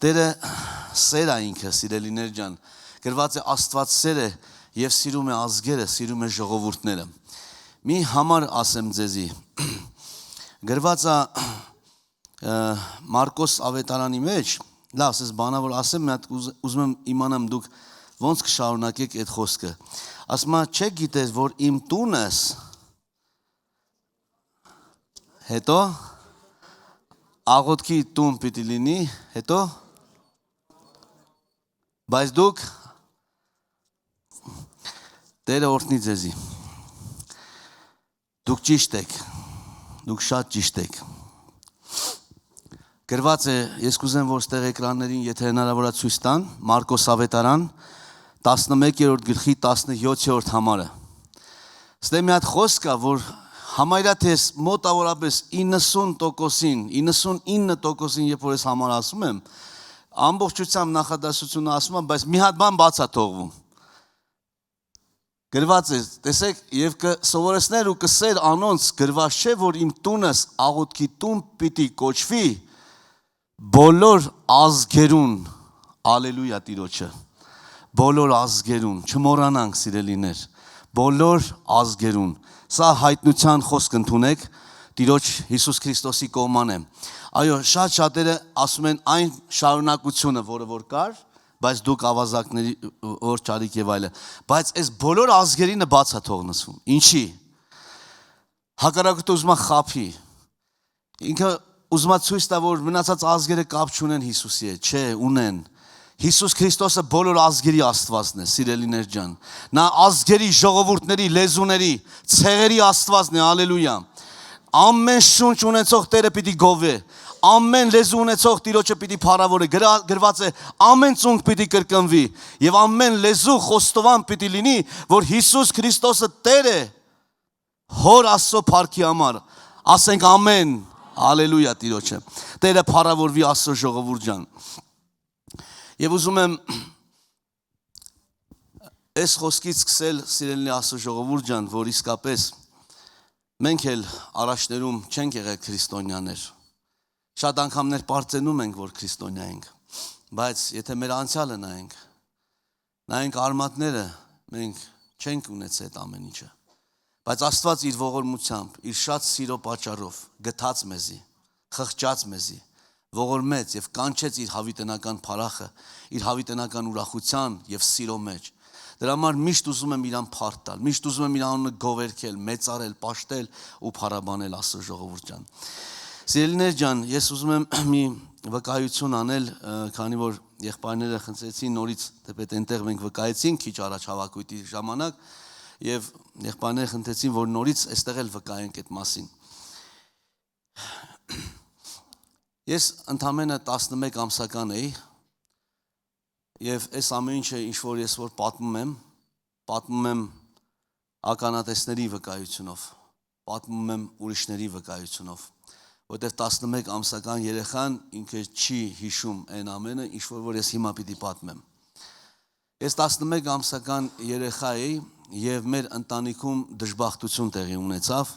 Տերը սեր է ինքը, սիրելիներ ջան, գրված է Աստված սեր է եւ սիրում է ազգերը, սիրում է ժողովուրդները։ Մի համար ասեմ ձեզի, գրված է Մարկոս ավետարանի մեջ, լավ, ես բանավոր ասեմ, մի հատ ուզում եմ իմանամ դուք ոնց կշարունակեք այդ խոսքը։ Ասում է, չեք գիտես, որ իմ տունս հետո աղոթքի տուն պիտի լինի, հետո բայց դուք Տերը օրհնի ձեզի։ Դուք ճիշտ եք, դուք շատ ճիշտ եք։ Գրված է, ես կուզեմ, որ ստեղ էկրաններին, եթե հնարավոր է ցույց տան, Մարկոս ավետարան 11-րդ գլխի 17-րդ համարը։ Ստեղ մի հատ խոսք կա, որ համարյա թե մոտավորապես 90%-ին, 99%-ին, երբ որ ես համար ասում եմ, ամբողջությամբ նախադասությունը ասում եմ, բայց մի հատ բան բաց է թողվում։ Գրված է, տեսեք, եւ կսովորեցներ ու կսեր անոնց գրված չէ, որ իմ տունս աղոթքի տուն պիտի կոչվի բոլոր ազգերուն, ալելույա Տիրոջը, բոլոր ազգերուն, չմոռանանք սիրելիներ, բոլոր ազգերուն, սա հայտնության խոսք ընդունեք, Տիրոջ Հիսուս Քրիստոսի կողման է, այո, շատ շատերը ասում են այն շարունակությունը, որը որ կար, բայց դուք ավազակների որ ճարիք եւ այլը, բայց այս բոլոր ազգերինը բաց է թողնվում, ինչի, հակառակորդը ուզում է խափի, ինքը ուզում է ցույց տա, որ մնացած ազգերը կապ չունեն Հիսուսի հետ, չէ, ունեն, Հիսուս Քրիստոսը բոլոր ազգերի Աստվածն է, սիրելիներ ջան, նա ազգերի, ժողովուրդների, լեզուների, ցեղերի Աստվածն է, ալելույա, ամեն շունչ ունեցող Տերը պիտի գովե, ամեն լեզու ունեցող Տիրոջը պիտի փառավորի, գրված է ամեն ծունկ պիտի կրկնվի եւ ամեն լեզու խոստովան պիտի լինի, որ Հիսուս Քրիստոսը Տեր է, Հոր Աստծո փառքի համար, ասենք ամեն, հալելույա Տիրոջը, Տերը փառավորվի Աստծո ժողովուրդ ջան։ Եվ ուզում եմ այս խոսքից սկսել սիրելի Աստծո ժողովուրդ ջան, որ իսկապես մենք էլ առաջներում չենք եղել քրիստոնյաներ։ Շատ անգամներ պարծենում ենք, որ քրիստոնյա ենք, բայց եթե մեր անցյալը նայենք արմատները, մենք չենք ունեցել այդ ամեն ինչը, բայց Աստված իր ողորմությամբ, իր շատ սիրո պատճառով գթած մեզի, խղճած մեզի, ողորմեց եւ կանչեց իր հավիտենական փառախը, իր հավիտենական ուրախության եւ սիրո մեջ։ Դրա համար միշտ ուզում եմ իրան փառք տալ, միշտ ուզում եմ իր անունը գովերքել, մեծարել, պաշտել ու փառաբանել Աստծո ժողովուրդ ջան։ Սիրելիներ ջան, ես ուզում եմ մի վկայություն անել, քանի որ եղբայրները խնդրեցին նորից, թեպետ այնտեղ մենք վկայեցինք քիչ առաջ հավաքույթի ժամանակ, եւ եղբայրները խնդրեցին, որ նորից այստեղ էլ վկայենք այդ մասին։ Ես ընդամենը 11 ամսական էի, եւ այս ամեն ինչը ինչ որ ես որ պատմում եմ ականատեսների վկայությունով, պատմում եմ ուրիշների վկայությունով, որտեղ 11 ամսական երեխան ինքը չի հիշում այն ամենը, ինչ որ ես հիմա պիտի պատմեմ։ Ես 11 ամսական երեխա էի եւ մեր ընտանիքում դժբախտություն տեղի ունեցավ։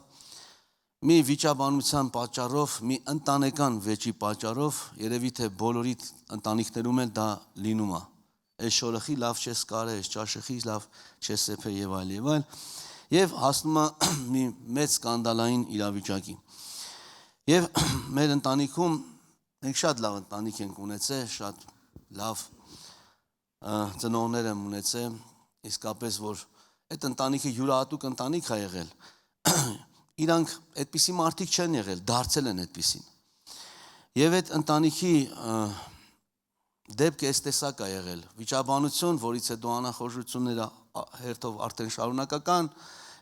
Մի վիճաբանության պատճառով, մի ընտանեկան վեճի պատճառով, երևի թե բոլորի ընտանիքներում էլ դա լինում է։ Այս շորխի լավ չես կարե, այս ճաշխի լավ չես սեփե եւ այլ եւ այլ։ Եվ հասնում է մի մեծ սկանդալային իրավիճակի։ Եվ մեր ընտանիքում մենք շատ լավ ընտանիք ենք ունեցել, շատ լավ ծնողներ եմ ունեցել, իսկապես որ այդ ընտանիքը յուրահատուկ ընտանիք է եղել։ Իրանք այդպիսի մարդիկ չեն եղել, դարձել են այդպիսին։ Եվ այդ ընտանիքի դեպքը այս տեսակ է եղել։ Վիճաբանություն, որից հետո անախորժությունները հերթով արդեն շարունակական,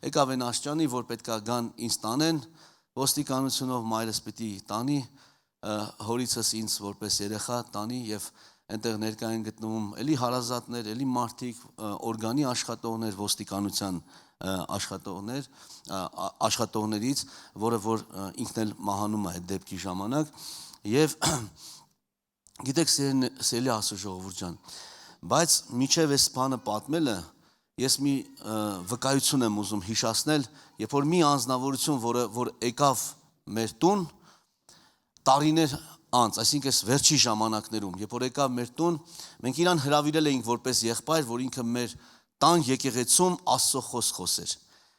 եկավ այն աստիճանի, որ պետք է գան ինձ տանեն, ոստիկանությունով մայրս պիտի տանի, հորիցս ինձ որպես երեխա տանի եւ այնտեղ ներկա են գտնվում էլի հարազատներ, էլի մարդիկ, օրգանի աշխատողներ, ոստիկանության աշխատողներից, որը որ ինքն էլ մահանում է այդ դեպքի ժամանակ եւ գիտեք սիրելի Աստծո ժողովուրդ ջան, բայց միջև այս բանը պատմելը ես մի վկայություն եմ ուզում հիշացնել, երբ որ մի անձնավորություն, որ եկավ մեր տուն, տարիներ անց, այսինքն այս վերջի ժամանակներում, երբ որ եկավ մեր տուն, մենք իրան հրավիրել էինք որպես եղբայր, որ ինքը մեր տան եկեղեցում Աստծո խոսք խոսեր։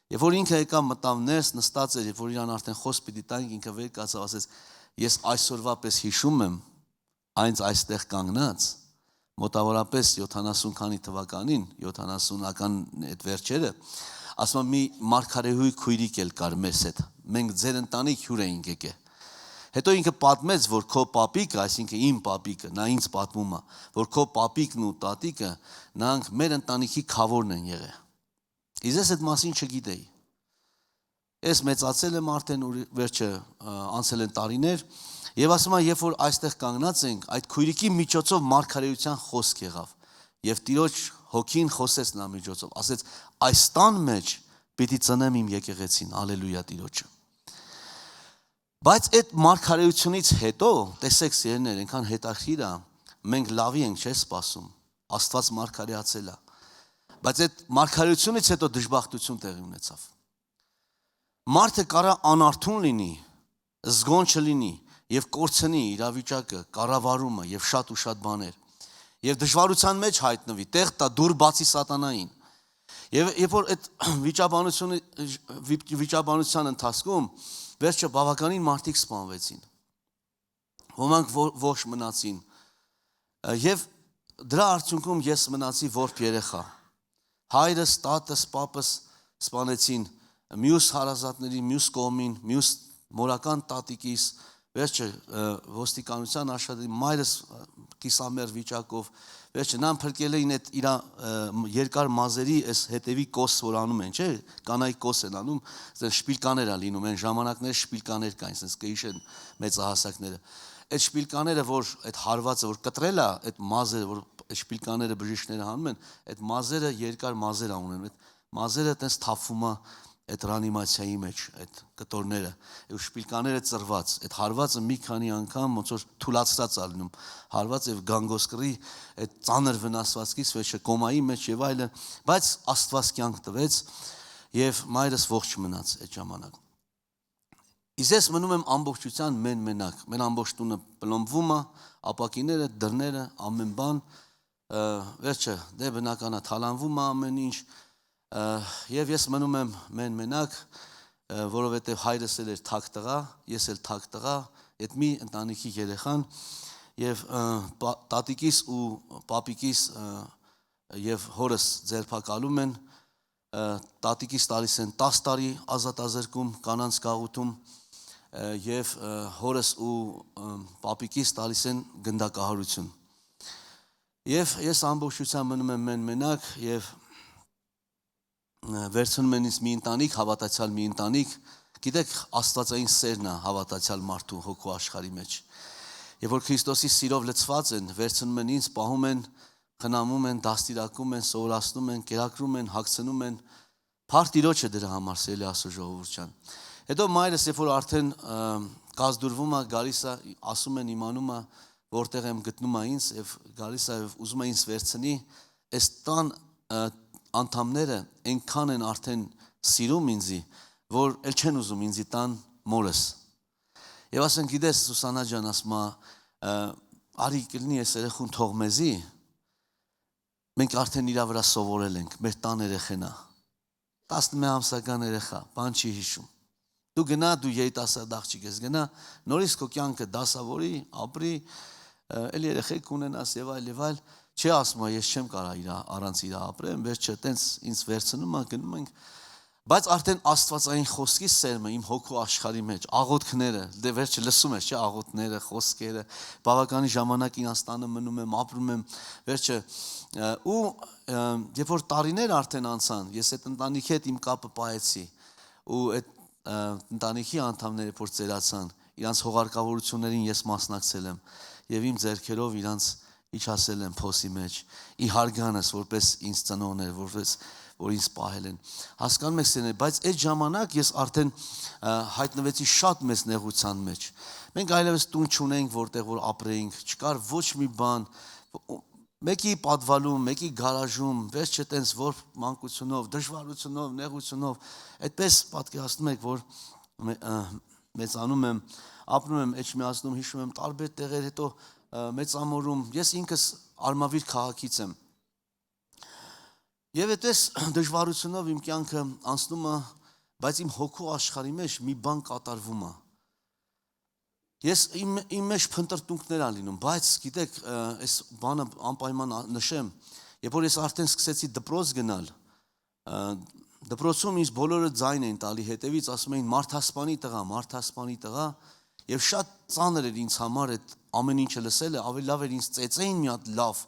Երբ որ ինքը եկավ մտավ ներս, նստած էր, երբ որ իրան արդեն խոսք պիտի տանք, ինքը վեր կացավ, ասեց. ես այսօրվա պես հիշում եմ այնց այստեղ կանգնած, մոտավորապես 70 քանի թվականին, 70-ական այդ վերջերը, ասում եմ մի մարգարեհույի քույրիկ էլ կար մեզ հետ, մենք ձեր ընտանիք հյուր էինք եկել։ Հետո ինքը պատմեց, որ քո պապիկը, այսինքն իմ պապիկը, նա ինձ պատմում է, որ քո պապիկն ու տատիկը նրանք մեր ընտանիքի քավորն են եղել։ Իսկ ես այդ մասին չգիտեի։ Ես մեծացել եմ արդեն վերջը անցել են տարիներ, եւ ասում եմ, երբ որ այստեղ կանգնած ենք, այդ քույրիկի միջոցով մարգարեության խոսք եղավ, եւ Տիրոջ հոգին խոսեց նրա միջոցով, ասեց այս տան մեջ պիտի ծնեմ իմ եկեղեցին, ալելույա Տիրոջը։ Բայց այդ մարգարեությունից հետո, տեսեք սիրելիներ, այնքան հետաքրքիր է, մենք լավի ենք, չէ՞ սպասում, Աստված մարգարեացել է։ Բայց այդ մարգարեությունից հետո դժբախտություն տեղի ունեցավ։ Մարդը կարա անարդուն լինի, զգոն չլինի եւ կորցնի իրավիճակը, կառավարումը եւ շատ ու շատ բաներ։ Եվ դժվարության մեջ հայտնվի, տեղ տա դուր բացի սատանային։ Եվ երբ որ այդ վիճաբանության ընթացքում վերջը բավականին մարդիկ սպանվեցին։ Ոմանք ողջ մնացին։ Եվ դրա արդյունքում ես մնացի որբ երեխա։ Հայրս, տատս, պապս սպանեցին մյուս հարազատների, մյուս կողմին, մյուս մորական տատիկիս, վերջը ոստիկանության աշխատի, մայրս կիսամեր վիճակով, վերջը նրան փրկել էին այդ իր երկար մազերի այս հետևի կոս որ անում են, չէ՞, կանայի կոս են անում, այդպես շպիլկաներ ա լինում, այն ժամանակներ շպիլկաներ կային, այսպես կհիշեն մեծահասակները։ Այդ շպիլկաները, որ այդ հարվածը որ կտրել է, այդ մազերը, որ այդ շպիլկաները բժիշկները հանում են, այդ մազերը երկար մազեր ունեն, այդ մազերը այդպես թափվում է այդ ռանիմացիայի մեջ, այդ կտորները, եւ շպիլկաները ծրված, այդ հարվածը մի քանի անգամ ոնց որ թուլացած է լինում, հարված եւ գանգոսկրի այդ ծանր վնասվածքից վերջը կոմայի մեջ եւ այլն, բայց Աստված կյանք տվեց եւ մայրս ողջ մնաց այդ ժամանակ։ Իսկ ես մնում եմ ամբողջության մենակ, մեր ամբողջ տունը պլոմբվում է, ապակիները, դռները, ամեն բան, վերջը դե բնական է թալանվում է ամեն ինչ։ Եվ ես մնում եմ մենակ, որովհետև հայրս էլ էր թակ տղա, ես էլ թակ տղա, այդ մի ընտանիքի երեխան, եւ տատիկիս ու պապիկիս եւ հորս ձերբակալում են, տատիկիս տալիս են 10 տարի ազատազրկում կանանց գաղութում եւ հորս ու պապիկիս տալիս են գնդակահարություն։ Եվ ես ամբողջությամբ մնում եմ մենակ եւ վերցնում են ինձ մի ընտանիք, հավատացյալ մի ընտանիք, գիտեք աստվածային սերն է հավատացյալ մարդու հոգու աշխարհի մեջ։ Եվ որ Քրիստոսի սիրով լցված են, վերցնում են ինձ, պահում են, խնամում են, դաստիարակում են, սովորացնում են, կերակրում են, հագցնում են, փառք Տիրոջը դրա համար սիրելի Աստծո ժողովուրդ ջան։ Հետո մայրս երբ որ արդեն կազդուրվում է, գալիս է, ասում են, իմանում է, որտեղ եմ գտնում է ինձ եւ գալիս է եւ ուզում է ինձ վերցնի, այս տան անդամները այնքան են արդեն սիրում ինձի, որ էլ չեն ուզում ինձի տան մորս։ Եվ ասեն, գիտես Սուսանա ջան, ասում է, արի կլինի այս երեխուն թող մեզի, մենք արդեն իրա վրա սովորել ենք, մեր տան երեխեն է, 11 ամսական երեխա, բան չի հիշում։ Դու գնա, դու երիտասարդ աղջիկ ես, գնա, նորից քո կյանքը դասավորի, ապրի, էլ երեխեք ունենաս եւ այլ, չի ասում է, ես չեմ կարա առանց իրա ապրեմ, վերջը տենց ինձ վերցնում է, գնում ենք, բայց արդեն աստվածային խոսքի սերմը իմ հոգու աշխարհի մեջ, աղոթքները, դե վերջը լսում ես, չէ, աղոթքները, խոսքերը, բավականին ժամանակ իրանց տանը մնում եմ, ապրում եմ, վերջը ու երբ որ տարիներ արդեն անցան, ես այդ ընտանիքի հետ իմ կապը պահեցի ու այդ ընտանիքի անդամները որ ծերացան, իրանց հողարկավորություններին ես մասնակցել եմ եւ իմ ձեռքերով իրանց իջացել եմ փոսի մեջ, ի հարգանս, որպես ինձ ծնողներ, որպես որ ինձ պահել են։ Հասկանում եք սերներ, բայց այդ ժամանակ ես արդեն հայտնվեցի շատ մեծ նեղության մեջ։ Մենք այլևս տուն չունենք, որտեղ որ ապրեինք, չկար ոչ մի բան, մեկի պատվալում, մեկի գարաժում, վերջը տենց որ մանկությունով, դժվարությունով, նեղությունով, այդպես պատկերացնում եք, որ մեծանում եմ, ապրում եմ Էջմիածնում, հիշում եմ տարբեր տեղեր, հետո մեծամորում, ես ինքս Արմավիր քաղաքից եմ։ Եվ այդպես դժվարությունով իմ կյանքը անցնում է, բայց իմ հոգու աշխարհի մեջ մի բան կատարվում է։ Ես իմ մեջ փնտրտունքներ ան լինում, բայց գիտեք, այս բանը անպայման նշեմ, երբ որ ես արդեն սկսեցի դպրոց գնալ, դպրոցում ինձ բոլորը ձայն էին տալի հետևից, ասում էին մարդասպանի տղա, եւ շատ ծանր էր ինձ համար այդ ամեն ինչը լսելը, ավելի լավ էր ինձ ծեծեին մի հատ լավ,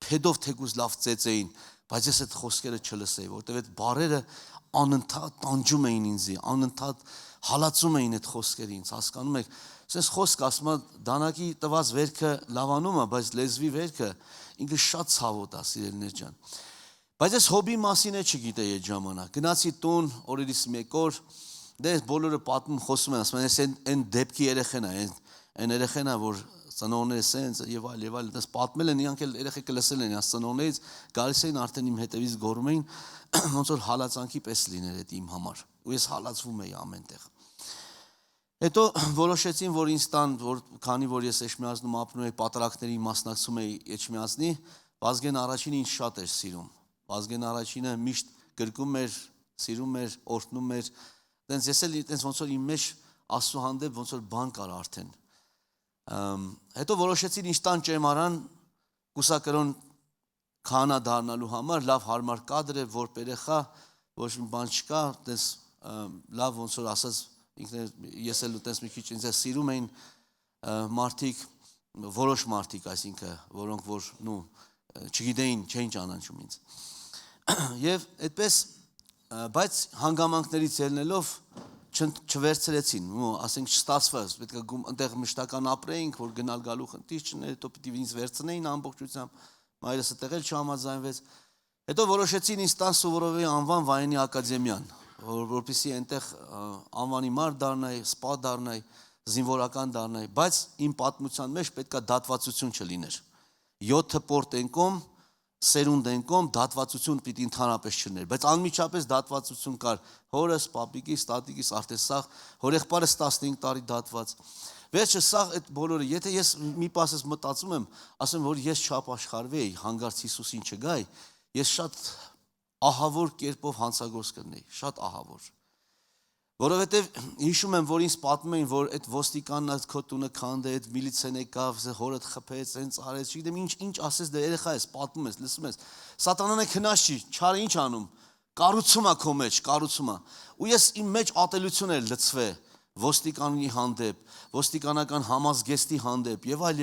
փեդով թեկուզ լավ ծեծեին, բայց ես այդ խոսքերը չլսեի, որտեվ այդ բառերը անընդհատ տանջում էին ինձի, անընդհատ հալածում էին այդ խոսքերը ինձ, հասկանում եք, ասես խոսք ասում է դանակի տված վերքը լավանում է, բայց լեզվի վերքը ինքը շատ ցավոտ է, սիրելիներ ջան։ Բայց ես հոբի մասին է չգիտեի այդ ժամանակ։ Գնացի տուն, օրերից մեկ օր, դե բոլորը պատմում խոսում են, ասում են, այս այն դեպքի երեխեն է, այն երեխեն է, որ ծնողները սենց եւ այլ, դες պատմել են, իրանք էլ երեխեքը լսել են, այս ծնողներից գալիս էին արդեն իմ հետևից գոռում էին, ոնց որ հալածանքի պես լիներ այդ իմ համար։ Ու ես հալածվում էի ամենտեղ։ Հետո որոշեցին, որ ինձ տան, որ քանի որ ես Էջմիածնում ապրում էի, պատարակների մասնակցում էի Էջմիածնի, Վազգեն առաջինը ինձ շատ էր սիրում։ Վազգեն առաջինը միշտ գրկում էր, սիրում էր, օրհնում էր։ Տենց ես էլ տենց ոնց որ իմ մեջ Աստծո հանդեպ ոնց որ բան կար արդեն։ Հետո որոշեցին ինձ տան ճեմարան կուսակրոն քահանա դառնալու համար, լավ հարմար կադր է, որ երեխա, ոչ մի բան չկա, տենց լավ ոնց որ ասած ես էլ տես մի քիչ ինձ սիրում էին մարդիկ, որոշ մարդիկ, այսինքն, որոնք որ չգիտեին, չէին ճանաչում ինձ։ Եվ այդպես, բայց հանգամանքներից ելնելով չվերցրեցին, ասենք չստացվեց, պետք է այնտեղ մշտական ապրեինք, որ գնալ գալու խնդիր չներ, հետո պիտի ինձ վերցնեին ամբողջությամբ, մայրս այդտեղ էլ չհամաձայնվեց։ Հետո որոշեցին ինձ տան Սուվորովի անվան վայրենի ակադեմիան, որպեսզի այնտեղ անվանի մարդ դառնայի, սպա դառնայի, զինվորական դառնայի, բայց իմ պատմության մեջ պետք է դատվածություն չլիներ։ 7 պորտենկոմ, սերունդ ենկոմ դատվածություն պիտի ընդհանրապես չներ, բայց անմիջապես դատվածություն կար հորս, պապիկիս, տատիկիս, արդեն սաղ, հորեղբայրս 15 տարի դատված։ Վերջը սաղ այդ բոլորը, եթե ես մի պասես մտածում եմ, ասեմ, որ ես չապաշխարվեի, հանգարց Հիսուսին չգայի, ես շատ ահավոր կերպով հանցագործ կլինեի, շատ ահավոր։ Որովհետև հիշում եմ, որ ինձ պատմում էին, որ այդ ոստիկանն այդ քո տունը քանդե, այդ միլիցիան եկավ, հորդ խփեց, հենց արեց, չգիտեմ ինչ ասես, դե երեխա ես, պատմում ես, լսում ես։ Սատանան է քնած չի, չարը ինչ անում։ Կառուցում է քո մեջ, կառուցում է։ Ու ես իմ մեջ ատելություն էր լցվե ոստիկանի հանդեպ, ոստիկանական համազգեստի հանդեպ եւ այլ։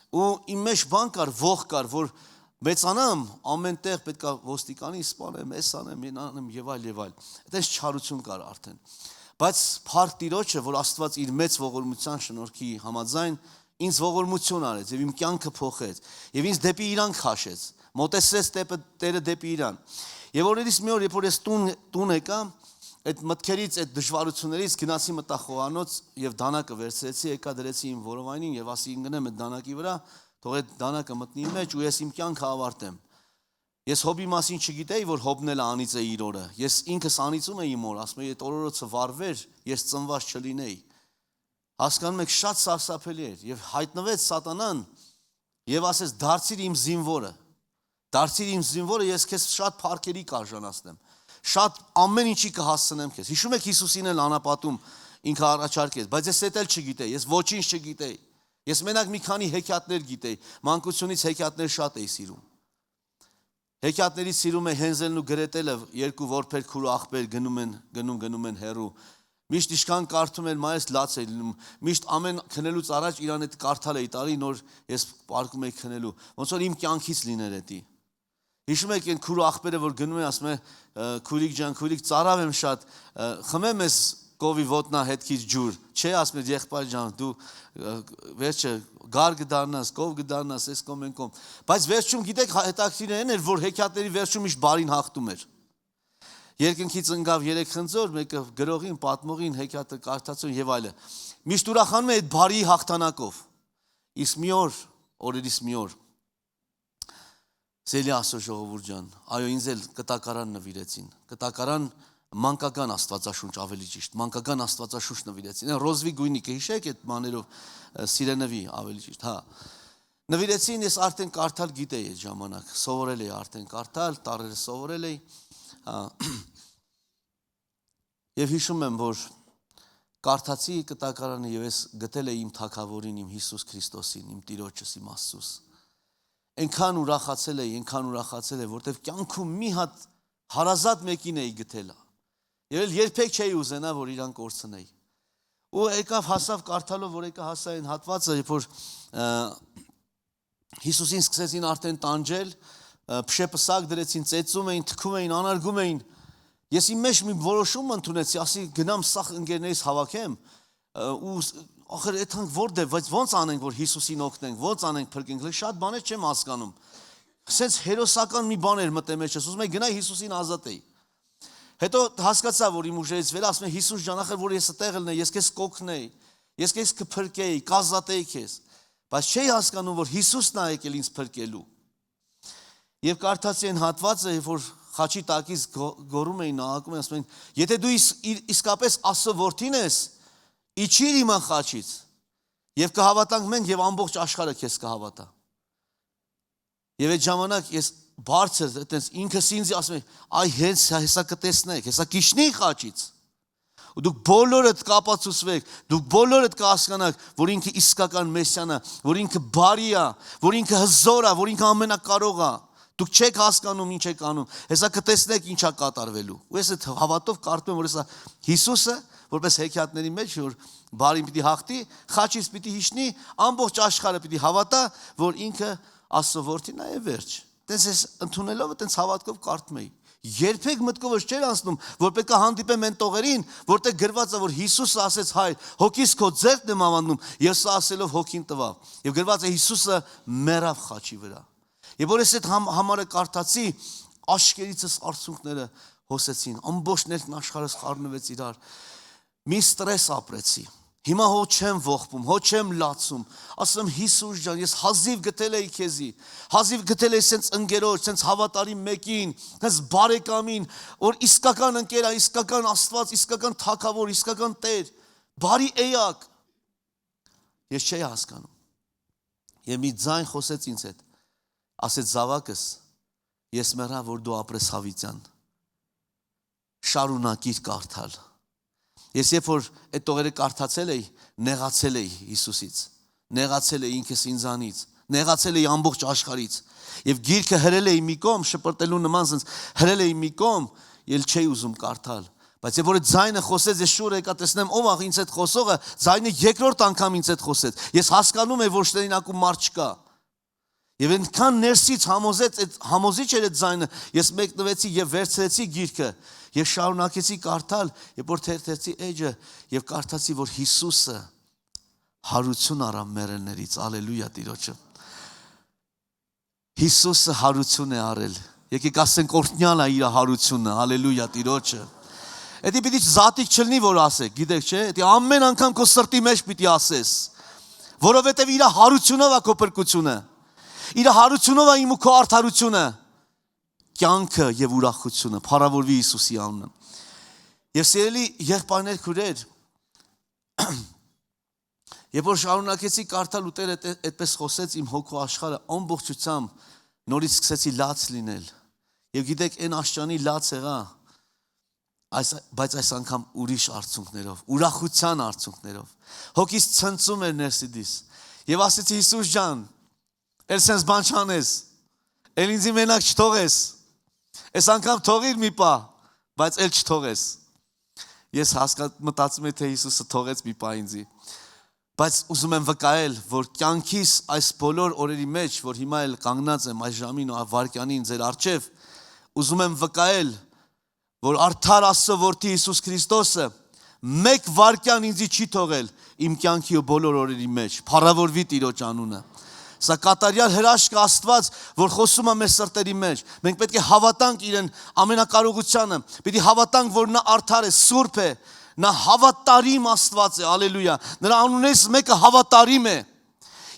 Ու իմ մեջ բան կար, ողջ կար, որ մեծանամ ամենտեղ պետքա ոստիկանի սպանեմ, էս անեմ, այն անեմ եւ այլ։ Այդպես չարություն կար արդեն։ Բայց փառք Տիրոջը, որ Աստված իր մեծ ողորմության շնորհքի համաձայն ինձ ողորմություն արեց եւ իմ կյանքը փոխեց եւ ինձ դեպի Իրան քաշեց։ Մոտեցրեց Տերը դեպի Իրան։ Եվ օրերից մի օր, երբ որ ես տուն եկա, այդ մտքերից, այդ դժվարություններից գնացի մտա խոհանոց եւ դանակը վերցրեցի, եկա դրեցի իմ որովայնին եւ ասի ընկնեմ այդ դանակի վրա, թող այդ դանակը մտնի իմ մեջ ու ես իմ կյանքը ավարտեմ։ Ես հոբի մասին չգիտեի, որ հոբն էլ անիծ է իր օրը։ Ես ինքս անիծում էի իմ օր, ասում էի, այդ օրորոցը վարվեր, ես ծնված չլինեի։ Հասկանում եք, շատ սարսափելի էր եւ հայտնվեց Սատանան եւ ասեց դարձիր իմ զինվորը։ Դարձիր իմ զինվորը, ես քեզ շատ փառքերի կարժանացնեմ։ Շատ ամեն ինչի կհասցնեմ քեզ։ Հիշում եք Հիսուսին էլ անապատում ինքը առաջարկեց, բայց ես դա էլ չգիտեի, ես ոչինչ չգիտեի։ Ես մենակ մի քանի հեքիաթներ գիտեի, մանկությունից հեքիաթներ շատ էի սիրում։ Հեքիաթներից սիրում է Հենզելն ու Գրետելը, երկու որբեր քուր ու աղբեր գնում են հեռու։ Միշտ իշքան կարդում են, մայրս լաց է լինում։ Միշտ ամեն քնելուց առաջ իրան այդ կարդալ էի տարի, նոր ես պարկում էի քնելու։ Ոնց որ իմ կյանքից լիներ դա։ Հիշում եք այն քուր ու աղբերը, որ գնում է, ասում է քուրիկ ջան, քուրիկ ծարավ եմ շատ, խմեմ ես կովի ոտնա հետքից ջուր, չէ, ասում է եղբայր ջան, դու վերջը գար կդառնաս, կով կդառնաս, էս կոմ են կոմ։ Բայց վերջում գիտեք հետաքրքիրն էր, որ հեքիաթների վերջում միշտ բարին հաղթում էր։ Երկնքից ընկավ 3 խնձոր, մեկը գրողին, պատմողին, հեքիաթը կարդացուն եւ այլը։ Միշտ ուրախանում է այդ բարի հաղթանակով։ Իսկ մի օր, օրերից մի օր Սելի Աստծո ժողովուրդ ջան, այո ինձ էլ կտակարան նվիրեցին։ Կտակարան մանկական Աստվածաշունչ ավելի ճիշտ, մանկական Աստվածաշունչ նվիրեցին, ռոզվի գույնի կհիշեք այդ մաներով սիրենվի ավելի ճիշտ, հա։ Նվիրեցին, ես արդեն կարդալ գիտեի այդ ժամանակ, սովորել էի արդեն կարդալ, տարերը սովորել էի, եւ հիշում եմ, որ կարդացի կտակարանը եւ ես գտել էի իմ թագավորին, իմ Հիսուս Քրիստոսին, իմ Տիրոջս, իմ Աստծուս։ Այնքան ուրախացել էի, որտեվ կյանքում մի հատ հարազատ մեկին էի գտել։ Եվ երբեք չէի ուզենա, որ իրան կորցնեի։ Ու եկավ հասավ կարդալով, որ եկա հասա այն հատվածը, երբ որ Հիսուսին սկսեցին արդեն տանջել, փշեպսակ դրեցին, ծեծում էին, թքում էին, անարգում էին։ Ես իմ մեջ մի որոշում ընդունեցի, ասի գնամ սաղ ընկերներից հավաքեմ, ու ախր այդքան որտե՞ղ, բայց ո՞նց անենք, որ Հիսուսին օգնենք, ո՞նց անենք փրկենք, շատ բաներ չեմ հասկանում։ Սենց հերոսական մի բան էր մտե մեջս, ուզում եի գնայի Հիսուսին ազատեի։ Հետո հասկացա, որ իմ ուժերից վեր ասում եմ Հիսուս ջան, ախր որ ես այդտեղ ելնեի, ես քեզ կօգնեի, ես քեզ կփրկեի, կազատեի քեզ, բայց չէի հասկանում, որ Հիսուսն է եկել ինձ փրկելու։ Եվ կարդացի այն հատվածը, երբ որ խաչի տակից գոռում էին, նահակում էին, ասում էին, եթե դու իսկապես Աստծո որդին ես, իջիր իմ խաչից, եւ կհավատանք մենք եւ ամբողջ աշխարհը քեզ կհավատա։ Եվ այդ ժամանակ ես բարձր, այտենց ինքս ինձ ասում եմ, այ հեսա կտեսնեք, հեսա կիջնի խաչից։ Ու դուք բոլորդ կապացուցվեք, դուք բոլորդ կհասկանաք, որ ինքը իսկական Մեսիան է, որ ինքը բարի է, որ ինքը հզոր է, որ ինքը ամենակարող է։ Դուք չեք հասկանում ինչ եք անում, հեսա կտեսնեք ինչա կատարվելու։ Ու ես այդ հավատով կարդում եմ, որ հեսա Հիսուսը, որպես հեքիաթների մեջ, որ բարին պիտի հաղթի, խաչից պիտի հիշնի, ամբողջ աշխարհը պիտի հավատա, որ ինքը Աստծո որդին է եւ վերջ։ Տենց ես ընդունելով այտենց հավատքով կարդում էի։ Երբեք մտքովս չէր անցնում, որ պետք է հանդիպեմ այն տողերին, որտեղ գրված է, որ Հիսուսը ասեց հայր, հոգիս քո ձեռքն եմ ավանդում, եւ սա ասելով հոգին տվավ։ Եվ գրված է Հիսուսը մեռավ խաչի վրա։ Եվ որ ես այդ համարը կարդացի, աշկերիցս արցունքները հոսեցին, ամբողջ ներքն աշխարհս խառնվեց իրար։ Մի ստրես ապրեցի։ Հիմա հո չեմ ողբում, հո չեմ լացում, ասում Հիսուս ջան, ես հազիվ գտել էի քեզի, հազիվ գտել էի սենց ընկերոջ, սենց հավատարիմ մեկին, սենց բարեկամին, որ իսկական ընկեր է, իսկական Աստված, իսկական թագավոր, իսկական Տեր, բարի էակ։ Ես չէի հասկանում։ Եվ մի ձայն խոսեց ինձ հետ, ասեց զավակս, ես մեռա, որ դու ապրես հավիտյան, շարունակիր կարդալ։ Ես երբ որ այդ տողերը կարդացել էի, նեղացել էի Հիսուսից, նեղացել էի ինքս ինձանից, նեղացել էի ամբողջ աշխարհից, եւ գիրքը հրել էի մի կողմ, շպրտելու նման sense հրել էի մի կողմ, ել չէի ուզում կարդալ, բայց երբ որ այդ ձայնը խոսեց, ես շուռ եկա տեսնեմ ով աղ ինձ այդ խոսողը, ձայնը երկրորդ անգամ ինձ այդ խոսեց, ես հասկանում եմ, որ շտերինակում մարդ չկա։ Եվ այնքան ներսից համոզեց, այդ համոզիչ էր այդ ձայնը, ես մեկնվեցի եւ վերցրեցի գիրքը, եւ շարունակեցի կարդալ, երբ որ թերթեցի էջը եւ կարդացի, որ Հիսուսը հարություն արավ մեռելներից, ալելույա Տիրոջը։ Հիսուսը հարություն է արել։ Եկեք ասենք օրհնյալ է իր հարությունը, ալելույա Տիրոջը։ Էդի պիտի զատիկ չլինի, որ ասեք, գիտեք չէ՞, էդի ամեն անգամ քո սրտի մեջ պիտի ասես, որովհետեւ իր հարությունով է քո փրկությունը։ Իր հարությունով է իմ ու քո արդարությունը, կյանքը եւ ուրախությունը, փառավորվի Հիսուսի անունը։ Եվ սիրելի եղբայրներ, քուրեր, երբ որ շարունակեցի կարդալ ու Տերը այդպես խոսեց իմ հոգու աշխարհը ամբողջությամբ նորից սկսեցի լաց լինել։ Եվ գիտեք, այն աշճանի լաց եղա, բայց այս անգամ ուրիշ արցունքներով, ուրախության արցունքներով։ Հոգիս ցնծում էր ներսիդիս։ Եվ ասեցի Հիսուս ջան, էլ սենց բան չանես, էլ ինձի մենակ չթողես, այս անգամ թողիր մի պա, բայց էլ չթողես։ Ես մտածում եմ, թե Հիսուսը թողեց մի պա ինձի, բայց ուզում եմ վկայել, որ կյանքիս այս բոլոր օրերի մեջ, որ հիմա էլ կանգնած եմ այս ժամին ու վայրկյանին ձեր առջև, ուզում եմ վկայել, որ արդար Աստծո որդի Հիսուս Քրիստոսը մեկ վայրկյան ինձի չի թողել իմ կյանքի ու բոլոր օրերի մեջ, փառավորվի Տիրոջ անունը։ Սա կատարյալ հրաշք Աստված, որ խոսում է մեր սրտերի մեջ։ Մենք պետք է հավատանք իրեն ամենակարողությանը, պետք է հավատանք, որ նա արդար է, սուրբ է, նա հավատարիմ Աստված է, ալելույա։ Նրա անունից մեկը հավատարիմ է,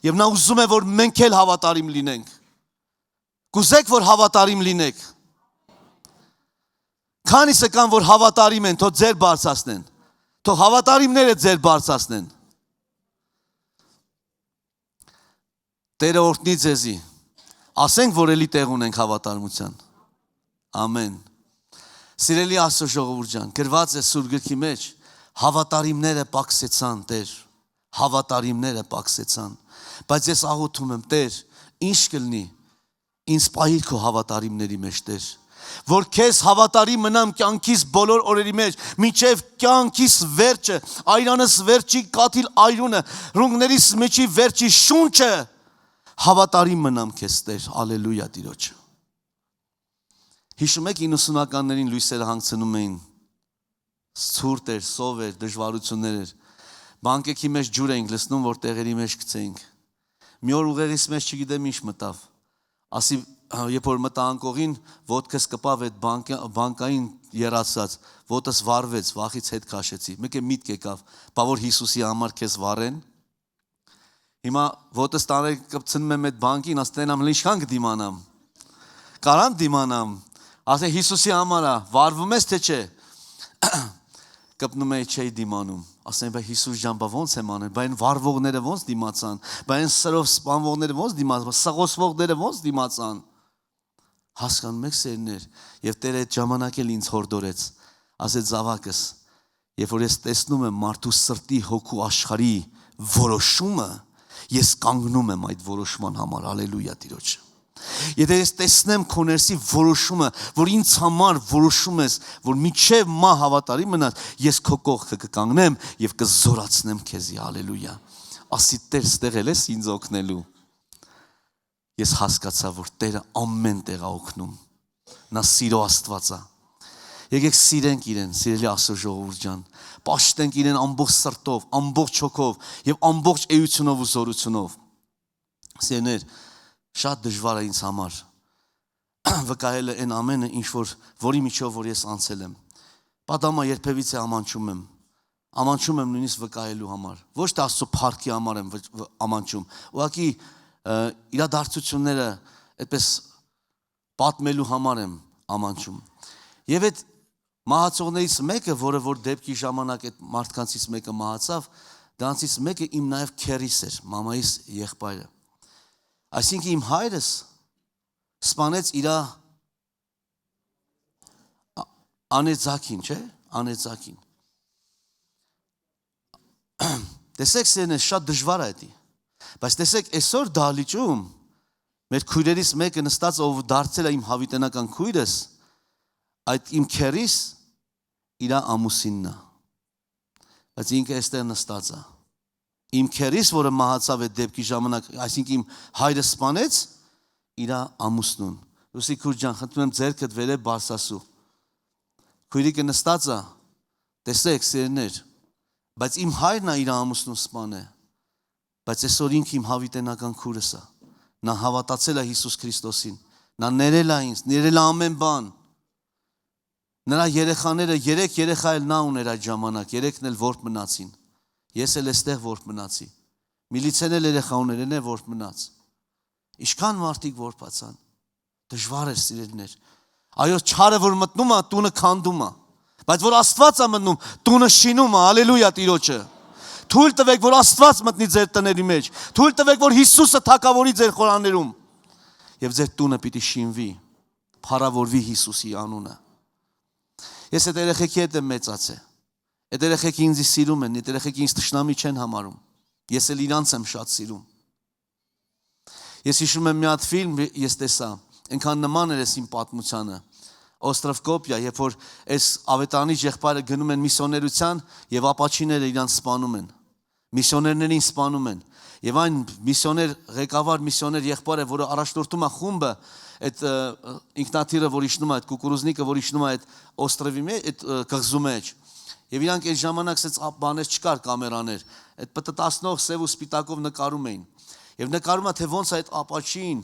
եւ նա ուզում է, որ մենք էլ հավատարիմ լինենք։ Կուզեք, որ հավատարիմ լինեք։ Քանիսը կան, որ հավատարիմ են, թող ձեր բարձրացնեն։ Թող հավատարիմները ձեր բարձրացնեն։ Տերը օրհնի ձեզի։ Ասենք, որ էլի տեղ ունենք հավատարմության։ Ամեն։ Սիրելի Աստծո ժողովուրդ ջան, գրված է Սուրբ գրքի մեջ, հավատարիմները պակսեցան, Տեր, հավատարիմները պակսեցան։ Բայց ես աղոթում եմ, Տեր, ինչ կլինի, ինձ պահիր քո հավատարիմների մեջ, Տեր, որ քեզ հավատարիմ մնամ կյանքիս բոլոր օրերի մեջ, մինչև կյանքիս վերջը, այրանս վերջի կաթիլ այրունը, ռունգներիս մեջի վերջի շունչը, հավատարիմ մնամ քեզ, Տեր, ալելույա Տիրոջ։ Հիշում եք 90-ականներին լույսերը հանգցնում էին, ցուրտ էր, սով էր, դժվարություններ էր, բանկեքի մեջ ջուր էինք լցնում, որ տեղերի մեջ գցեինք։ Մի օր ուղեղիս մեջ չգիտեմ ինչ մտավ, ասի, երբ որ մտա անկողին, ոտքս կպավ այդ բանկային երացած, ոտս վարվեց, վախից հետ քաշեցի, մեկ է միտք եկավ, բա որ Հիսուսի համար քեզ վարեն։ Հիմա ոտս տանել կպցնում եմ այդ բանկին, ասենամ ինչքան կդիմանամ, կարամ դիմանամ, ասեն Հիսուսի համար է, վարվում ես թե չէ, կպնում էի չէի դիմանում, ասեն բա Հիսուս ջան, բա ոնց եմ անել, բա այն վարվողները ոնց դիմացան, բա այն սրով սպանվողները ոնց դիմացան, սղոսվողները ոնց դիմացան, հասկանում եք սերներ, եւ Տերը այդ ժամանակ էլ ինձ հորդորեց, ասեց զավակս, երբ որ ես տեսնում եմ մարդու սրտի հոգու աշխարհի որոշումը, ես կանգնում եմ այդ որոշման համար, ալելույա Տիրոջ։ Եթե ես տեսնեմ քո ներսի որոշումը, որ ինձ համար որոշում ես, որ միջև մահ հավատարիմ մնաս, ես քո կողքը կկանգնեմ եւ կզորացնեմ քեզի, ալելույա։ Ասի Տեր ստեղել ես ինձ օգնելու։ Ես հասկացա, որ Տերը ամեն տեղ է օգնում։ Նա սիրո Աստված է։ Եկեք սիրենք իրեն, սիրելի Աստծո ժողովուրդ ջան։ Պաշտենք իրեն ամբողջ սրտով, ամբողջ հոգով եւ ամբողջ էությունով ու զորությունով։ Սիրներ, շատ դժվար է ինձ համար վկայելը այն ամենը, ինչ որի միջով որ ես անցել եմ։ Պատամա երբևիցե ամանչում եմ նույնիսկ վկայելու համար։ Ոչ թե Աստծո փառքի համար եմ ամանչում։ Ուղղակի իրադարձությունները այդպես պատմելու համար եմ ամանչում։ Եվ այդ մահացողներից մեկը, որը որ դեպքի ժամանակ այդ մարդկանցից մեկը մահացավ, դրանցից մեկը իմ նաև քերիս էր, մամայիս եղբայրը։ Այսինքն իմ հայրս սպանեց իր անեծակին, չէ՞, անեծակին։ Տեսեք, սերներ, շատ դժվար է դա։ Բայց տեսեք, այսօր դահլիճում մեր քույրերից մեկը նստած, ով դարձել է իմ հավիտենական քույրս, այդ իմ քերիս իր ամուսինն է։ Բայց ինքը այստեղ նստած է։ Իմ քերիս, որը մահացավ այդ դեպքի ժամանակ, այսինքն իմ հայրը սպանեց իր ամուսնուն։ Լուսի քույր ջան, խնդրում եմ ձեռքդ վերև բարձրացու։ Քույրիկը նստած է, տեսեք, սերներ, բայց իմ հայրն է իր ամուսնուն սպանել։ Բայց այսօր ինքը իմ հավիտենական քույրս է։ Նա հավատացել է Հիսուս Քրիստոսին։ Նա ներել է ինձ, ներել է ամեն բան։ Նրա երեխաները, 3 երեխա էլ նա ուներ այդ ժամանակ, 3-ն էլ որբ մնացին։ Ես էլ էստեղ որբ մնացի։ Միլիցեն էլ երեխա ուներ, են որբ մնաց։ Ինչքան մարդիկ որբացան։ Դժվար էր սիրելիներ։ Այո, չարը որ մտնում է, տունը քանդում է։ Բայց որ Աստված է մտնում, տունը շինում է, ալելույա Տիրոջը։ Թույլ տվեք, որ Աստված մտնի ձեր տների մեջ։ Թույլ տվեք, որ Հիսուսը թագավորի ձեր խորաններում։ Եվ ձեր տունը պիտի շինվի, փառավորվի Հիսուսի անունը։ Ես այդ երեխեքի հետ եմ մեծացել։ Այդ երեխեքը ինձ սիրում են, այդ երեխեքը ինձ թշնամի չեն համարում։ Ես էլ իրանց եմ շատ սիրում։ Ես հիշում եմ մի հատ ֆիլմ ես տեսա, այնքան նման էր իմ պատմությանը։ Օստրովկոպիա, երբ որ այս ավետարանի եղբայրը գնում են միսիոներության եւ ապաչիները իրանց սպանում են։ Միսիոներներին սպանում են։ Եվ այն միսիոներ, ղեկավար միսիոներ եղբայրը, որը առաջնորդում է խումբը, այդ ինքնաթիռը, որ իջնում է, այդ կուկուրուզնիկը, որ իջնում է այդ օստրովի մեջ, այդ կղզու մեջ։ Եվ իրանք այդ ժամանակ ասեց բաներ չկար կամերաներ, այդ պտտացնող սև ու սպիտակով նկարում էին։ Եվ նկարում է, թե ոնց այդ ապաչին,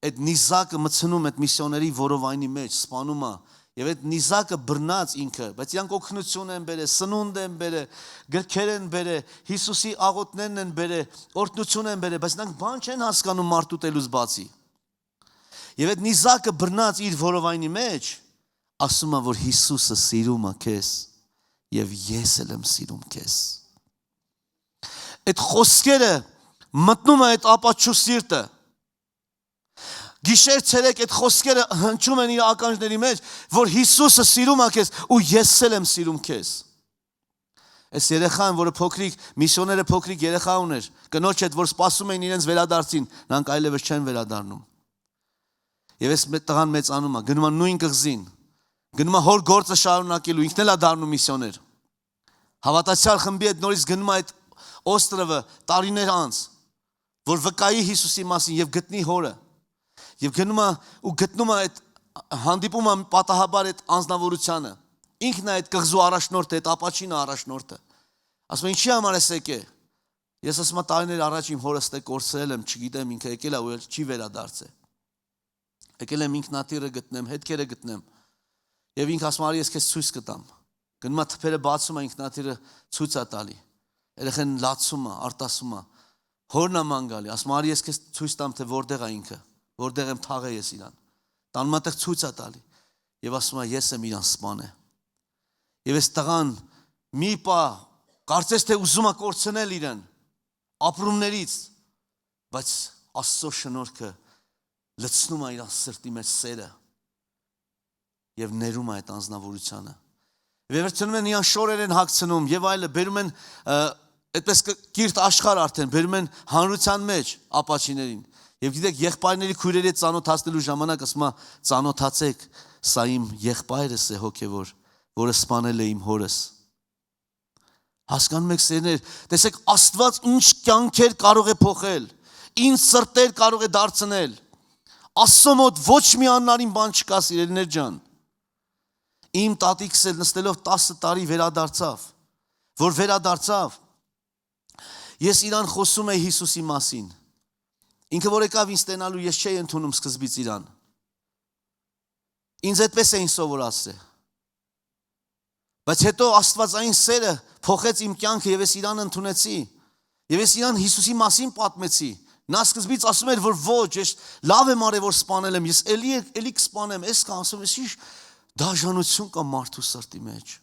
այդ նիզակը մցնում այդ միսիոների որովայնի մեջ, սպանում է։ Եվ այդ նիզակը բռնած ինքը, բայց իրանք օգնություն են բերել, սնունդ են բերել, գրքեր են բերել, Հիսուսի աղոթներն են բերել, օրհնություն են բերել, բայց նրանք բան չեն հասկանում մարդու տելուց բացի։ Եվ այդ նիզակը բռնած իր որովայնի մեջ, ասում է, որ Հիսուսը սիրում է քեզ եւ ես էլ եմ սիրում քեզ։ Այդ խոսքերը մտնում է այդ ապաչու սիրտը։ Գիշեր ցերեկ այդ խոսքերը հնչում են իր ականջների մեջ, որ Հիսուսը սիրում է քեզ ու ես էլ եմ սիրում քեզ։ Այս երեխան, որը փոքրիկ, միսիոները փոքրիկ երեխա ուներ, կնոջ հետ, որ սպասում էին իրենց վերադարձին, նրանք այլևս չեն վերադառնում։ Եվ այս տղան մեծանում է, գնում է նույն կղզին, գնում է հոր գործը շարունակելու, ինքն էլ է դառնում միսիոներ։ Հավատացյալ խմբի հետ նորից գնում է այդ օստրովը տարիներ անց, որ վկայի Հիսուսի մասին եւ գտնի հորը։ Եվ գնում է ու գտնում է այդ հանդիպում է պատահաբար այդ անձնավորությանը։ Ինքն է այդ կղզու առաջնորդը, այդ ապաչինը առաջնորդը։ Ասում է, ինչի համար ես եկել։ Ես ասում եմ, տարիներ առաջ իմ հորը ստե կորցրել եմ, չգիտեմ, ինքը եկել է ու չի վերադարձել։ Եկել եմ ինքնաթիռը գտնեմ, հետքերը գտնեմ։ Եվ ինքը ասում է, ես քեզ ցույց կտամ։ Գնում է թփերը բացում է, ինքնաթիռը ցույց է տալի։ Երեխան լացում է, արտասում է։ Հորն է ման գալի, ասում է, ես քեզ ցույց տամ, թե որտեղ է ինքը, որտեղ եմ թաղել ես իրան։ Տանում է տեղ ցույց է տալի։ Եվ ասում է, ես եմ իրան սպանել։ Եվ այս տղան մի պա կարծես թե ուզում է կորցնել իրեն ապրումներից, բայց Աստծո շնորհքը լցնում է իր սրտի մեջ սերը եւ ներում է այդ անձնավորությունը։ Վերջնում են իրան շորեր են հագցնում եւ այլը, բերում են այդպես կիրթ աշխարհ արդեն, բերում են հանրության մեջ ապաչիներին։ Եվ գիտեք, եղբայրների քույրերի հետ ծանոթացնելու ժամանակ ասում է, ծանոթացեք, սա իմ եղբայրս է հոգևոր, որը սպանել է իմ հորս։ Հասկանում եք սերներ, տեսեք Աստված ինչ կյանքեր կարող է փոխել, ինչ սրտեր կարող է դարձնել։ Աստծո մոտ ոչ մի աննարին բան չկա, սիրելիներ ջան։ Իմ տատիկս էլ նստելով 10 տարի վերադարձավ, որ վերադարձավ, ես իրան խոսում էի Հիսուսի մասին։ Ինքը որ եկավ ինձ ստենալու, ես չէի ընդունում սկզբից իրան։ Ինձ այդպես էին սովորացրել։ Բայց հետո Աստվածային սերը փոխեց իմ կյանքը եւ ես իրան ընդունեցի։ Եվ ես իրան Հիսուսի մասին պատմեցի։ Նա սկզբից ասում էր, որ ոչ, ես լավ եմ արել, որ սպանել եմ, ես էլի կսպանեմ, ես կասում ես ինչ դաժանություն կա մարդու սրտի մեջ։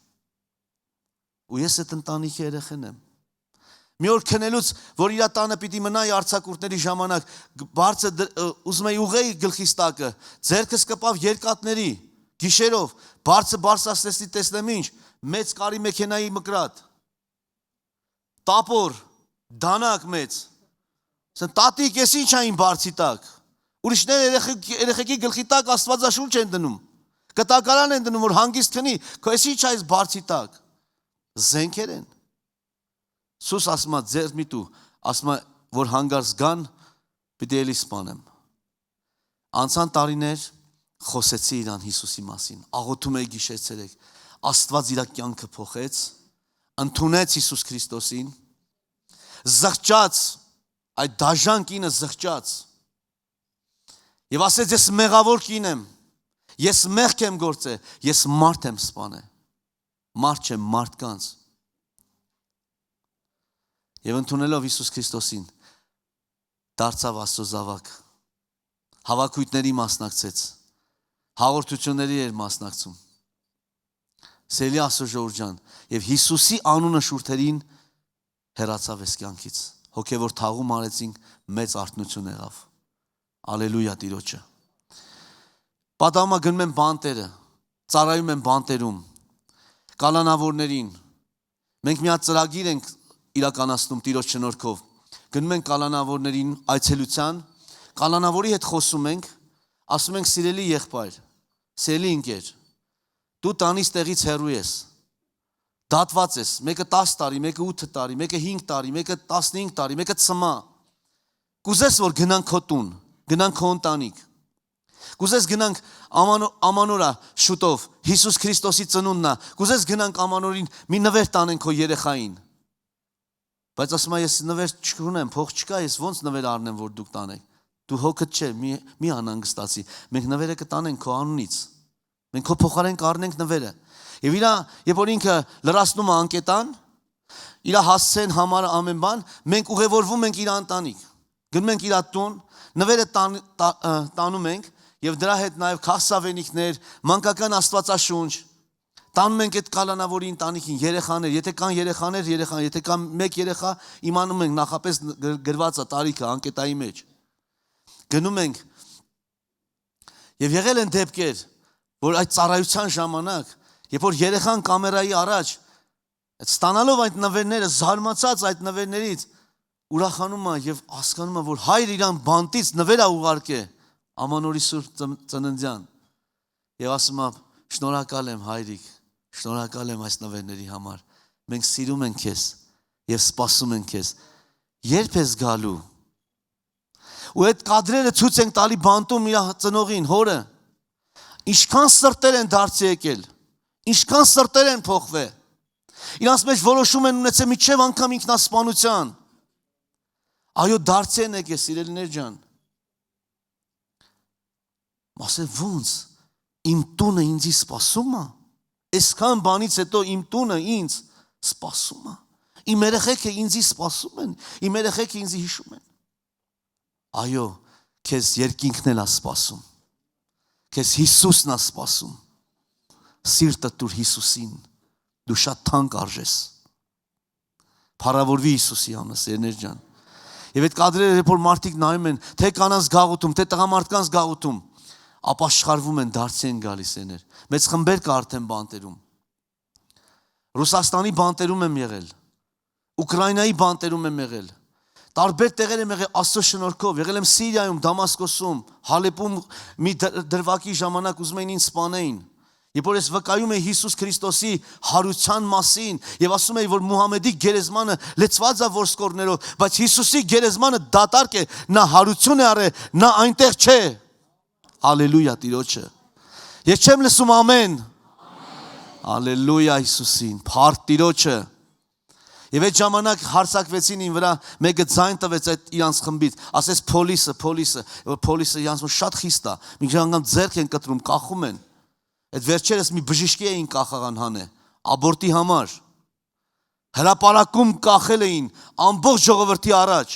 Ու ես այդ ընտանիքի երեխան եմ։ Մի օր քնելուց, որ իր տանը պիտի մնայի արձակուրդների ժամանակ, բարձր ուզում էի ուղեի գլխիս տակը, ձեռքս կպավ երկաթների, գիշերով, բարձրացնեցի տեսնեմ ինչ, մեծ կարի մեքենայի մկրատ, տապոր, դանակ մեծ, տատիկ, ես ինչ այն բարձի տակ, ուրիշներ երեխեքի գլխի տակ աստվածաշունչ են դնում, կտակարան են դնում, որ հանգիստ քնի, ես ինչ այս բարձի տակ, զենքեր են, Սուս ասում է ձեր միտու, ասում է, որ հանգարց գան, պիտի էլի սպանեմ։ Անցան տարիներ խոսեցի իրան Հիսուսի մասին, աղոթում էի գիշերցերեք, Աստված իր կյանքը փոխեց, ընդունեց Հիսուս Քրիստոսին, զղջաց, այդ դաժան կինը զղջաց, եւ ասեց ես մեղավոր կին եմ, ես մեղք եմ գործել, ես մարդ եմ սպանել, մարդ չեմ, մարդկանց։ Եվ ընդունելով Հիսուս Քրիստոսին, դարձավ Աստծո զավակ, հավաքույթների մասնակցեց, հաղորդությունների էր մասնակցում, սիրելի Աստծո ժողովուրդ ջան, եւ Հիսուսի անունը շուրթերին հեռացավ այս կյանքից, հոգևոր թաղում արեցինք, մեծ արթնություն եղավ, ալելույա Տիրոջը։ Պատահում է գնում են բանտերը, ծառայում են բանտերում, կալանավորներին, մենք մի հատ ծրագիր ենք իրականացնում Տիրոջ շնորհքով, գնում ենք կալանավորներին այցելության, կալանավորի հետ խոսում ենք, ասում ենք սիրելի եղբայր, սիրելի ընկեր, դու տանից տեղից հեռու ես, դատված ես, մեկը 10 տարի, մեկը 8 տարի, մեկը 5 տարի, մեկը 15 տարի, մեկը ծմա, կուզես որ գնանք քո տուն, գնանք քո ընտանիք, կուզես գնանք ամանորա շուտով, Հիսուս Քրիստոսի ծնունդն է, կուզես գնանք ամանորին մի նվեր տանենք քո երեխային, բայց ասում եմ, ես նվեր չունեմ, փող չկա, ես ոնց նվեր առնեմ, որ դուք տանեք, դու հոգդ չէ, մի անհանգստացի, մենք նվերը կտանենք քո անունից, մենք քո փոխարեն կառնենք նվերը, եւ երբ որ ինքը լրացնում է անկետան, իր հասցեն համարը ամեն բան, մենք ուղևորվում ենք իր ընտանիք, գնում ենք իր տուն, նվերը տանում ենք, եւ դրա հետ նաեւ քաղցավենիքներ, մանկական աստվածաշունչ, տանում ենք այդ կալանավորի ընտանիքին, երեխաներ, եթե կան երեխաներ, եթե կան մեկ երեխա, իմանում ենք նախապես գրված է տարիքը անկետայի մեջ։ Գնում ենք եւ եղել են դեպքեր, որ այդ ծառայության ժամանակ, երբ որ երեխան կամերայի առաջ ստանալով այդ նվերները, զարմացած այդ նվերներից, ուրախանում է եւ հասկանում է, որ հայր իրան բանտից նվեր է ուղարկե ամանորի սուրբ ծննդյան եւ ասում է շնորհակալ եմ հայրիկ, շնորհակալ եմ այս նվերների համար, մենք սիրում ենք քեզ եւ սպասում ենք քեզ, երբ ես գալու։ Ու այդ կադրերը ցույց են տալի բանտում իր ծնողին, հորը, ինչքան սրտեր են դարձի եկել, ինչքան սրտեր են փոխվել, իրանց մեջ որոշում են ունեցել միջև անգամ ինքնասպանության։ Այո, դարձի են եկել, սիրելիներ ջան։ Ասել ոնց, իմ տունը ինձի սպասում է, այսքան բանից հետո իմ տունը ինձ սպասում է, իմ երեխեքը ինձի սպասում են, իմ երեխեքը ինձի հիշում են։ Այո, քեզ երկինքն էլ է սպասում, քեզ Հիսուսն է սպասում, սիրտը տուր Հիսուսին, դու շատ թանկ արժես, փառավորվի Հիսուսի անունը, սիրելիներ ջան։ Եվ այդ կադրերը, երբ որ մարդիկ նայում են, թե կանանց գաղութում, թե տղամարդկանց գաղութում, ապաշխարվում են, դարձի են գալիս էներ։ Մեծ խմբեր կա արդեն բանտերում։ Ռուսաստանի բանտերում եմ եղել, Ուկրաինայի բանտերում եմ եղել, տարբեր տեղեր եմ եղել Աստծո շնորհքով, եղել եմ Սիրիայում, Դամասկոսում, Հալեպում մի դրվագի ժամանակ ուզում էին ինձ սպանեին։ Երբ որ ես վկայում եմ Հիսուս Քրիստոսի հարության մասին եւ ասում եմ, որ Մուհամեդի գերեզմանը լեցված է ոսկորներով, բայց Հիսուսի գերեզմանը դատարկ է, նա հարություն է արել, նա այնտեղ չէ։ Ալելույա Տիրոջը։ Ես չեմ լսում ամեն։ Ալելույա Հիսուսին, փառք Տիրոջը։ Եվ այդ ժամանակ հարցակվեցին ին վրա, մեկը ձայն տվեց այդ իրանց խմբից, ասեց փոլիսը իրանց շատ խիստ է, մինչև անգամ ձեռք են կտրում, կախում են։ Այդ վերջերս մի բժիշկի էին կախաղան հանե, աբորտի համար, հրապարակում կախել էին, ամբողջ ժողովրդի առաջ,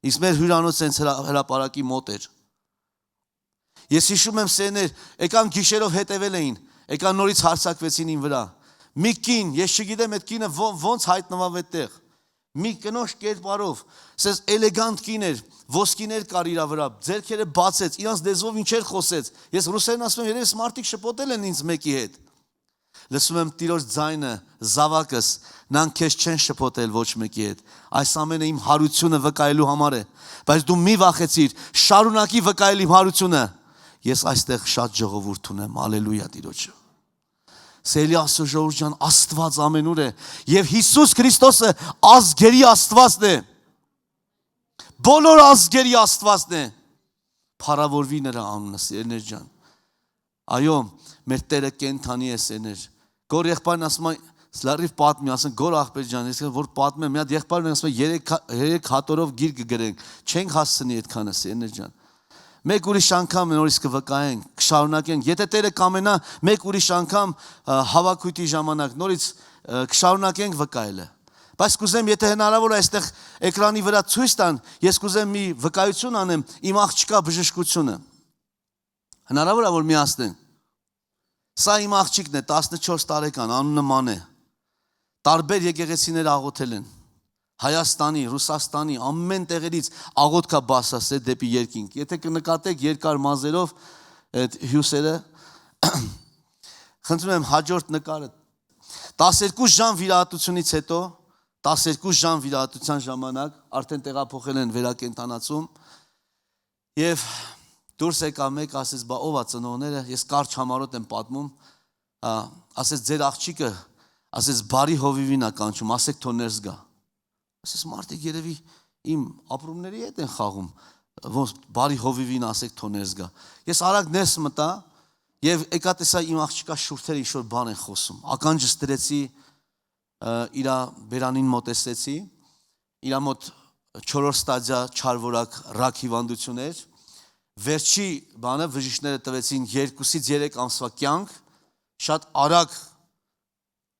իսկ մեր հյուրանոց հենց հրապարակի մոտ էր։ Ես հիշում եմ սերներ, եկան գիշերով հետևել էին, եկան նորից հարցակվեցին ին վրա, մի կին, ես չգիտեմ այդ կինը ոնց հայտնվավ այդտեղ, մի կնոջ կերպարով, ասես էլեգանտ կին էր, ոսկիներ կար իր վրա, ձեռքերը բացեց, իրանց լեզվով ինչեր խոսեց, ես ռուսերեն ասում եմ, երևի մարդիկ շփոթել են ինձ մեկի հետ, լսում եմ Տիրոջ ձայնը, զավակս, նրանք քեզ չեն շփոթել ոչ մեկի հետ, այս ամենը իմ հարությունը վկայելու համար է, բայց դու մի վախեցիր, շարունակի վկայել իմ հարությունը, ես այստեղ շատ ժողովուրդ ունեմ, ալելույա Տիրոջը։ Սիրելի Աստծո ժողովուրդ ջան, Աստված ամենուր է եւ Հիսուս Քրիստոսը ազգերի Աստվածն է։ Բոլոր ազգերի Աստվածն է։ Փառավորվի նրա անունը, սիրելիներ ջան։ Այո, մեր Տերը կենթանի է, սերներ։ Գոր եղբայրն ասում է, լրիվ պատմի, ասեն Գոր աղբեր ջան, ես որ պատմեմ, մի հատ եղբայրն ասում է 3 հատորով գիր կգրենք, չենք հասցնի այդքանը, սերներ ջան։ Մեկ ուրիշ անգամ նորից կվկայենք, կշարունակենք, եթե Տերը կամենա, մեկ ուրիշ անգամ հավաքույթի ժամանակ նորից կշարունակենք վկայելը։ Բայց կուզեմ, եթե հնարավոր է այստեղ էկրանի վրա ցույց տան, ես կուզեմ մի վկայություն անեմ իմ աղջկա բժշկությունը։ Հնարավոր է որ միացնեն։ Սա իմ աղջիկն է, 14 տարեկան, անունը Ման է։ Տարբեր եկեղեցիներ աղոթել են։ Հայաստանի, Ռուսաստանի, ամեն տեղերից աղոթքա բասասել դեպի երկինք։ Եթե կնկատեք երկար մազերով այդ հյուսերը, խնդրում եմ հաջորդ նկարը 12 ժամ վիրահատությունից հետո, 12 ժամ վիրահատության ժամանակ արդեն տեղափոխել են վերակենդանացում եւ դուրս եկա մեկ, ասեց, բա ով է ծնողները, ես կարճ համարոտ եմ պատմում, ասեց ձեր աղջիկը, ասեց բարի հովիվին է կանչում, ասեք թող ներս գա։ Ասես մարդիկ երևի իմ ապրումների հետ են խաղում, ոնց բարի հովիվին ասեք թող ներս գա։ Ես արագ ներս մտա եւ եկա տեսա իմ աղջիկա շուրթերը ինչ-որ բան են խոսում։ Ականջս դրեցի իր բերանին մոտեցեցի, իր մոտ 4 ստադիա չարվորակ ռակ հիվանդություն էր։ Վերջի բանը բժիշկները տվեցին 2-ից 3 ամսվա կյանք, շատ արագ,